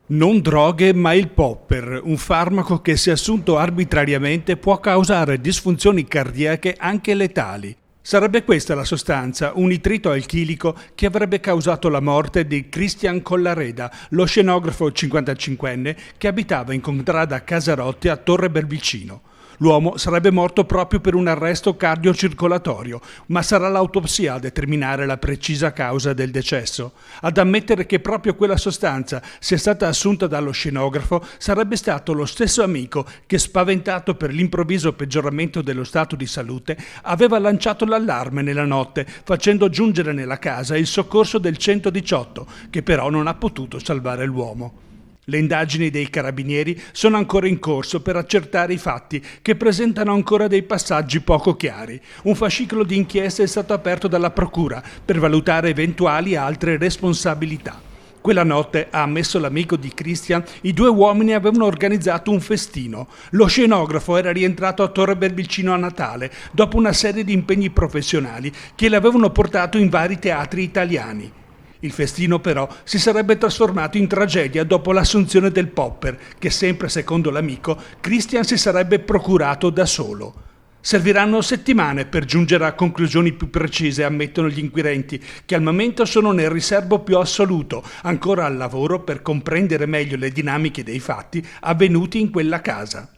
Non droghe, ma il popper, un farmaco che se assunto arbitrariamente può causare disfunzioni cardiache anche letali. Sarebbe questa la sostanza, un nitrito alchilico, che avrebbe causato la morte di Christian Collareda, lo scenografo 55enne che abitava in contrada Casarotti a Torre Belvicino. L'uomo sarebbe morto proprio per un arresto cardiocircolatorio, ma sarà l'autopsia a determinare la precisa causa del decesso. Ad ammettere che proprio quella sostanza sia stata assunta dallo scenografo sarebbe stato lo stesso amico che, spaventato per l'improvviso peggioramento dello stato di salute, aveva lanciato l'allarme nella notte, facendo giungere nella casa il soccorso del 118, che però non ha potuto salvare l'uomo. Le indagini dei carabinieri sono ancora in corso per accertare i fatti, che presentano ancora dei passaggi poco chiari. Un fascicolo di inchiesta è stato aperto dalla procura per valutare eventuali altre responsabilità. Quella notte, ha ammesso l'amico di Christian, i due uomini avevano organizzato un festino. Lo scenografo era rientrato a Torre Belvicino a Natale, dopo una serie di impegni professionali che l'avevano portato in vari teatri italiani. Il festino però si sarebbe trasformato in tragedia dopo l'assunzione del popper, che sempre secondo l'amico Christian si sarebbe procurato da solo. Serviranno settimane per giungere a conclusioni più precise, ammettono gli inquirenti, che al momento sono nel riservo più assoluto, ancora al lavoro per comprendere meglio le dinamiche dei fatti avvenuti in quella casa.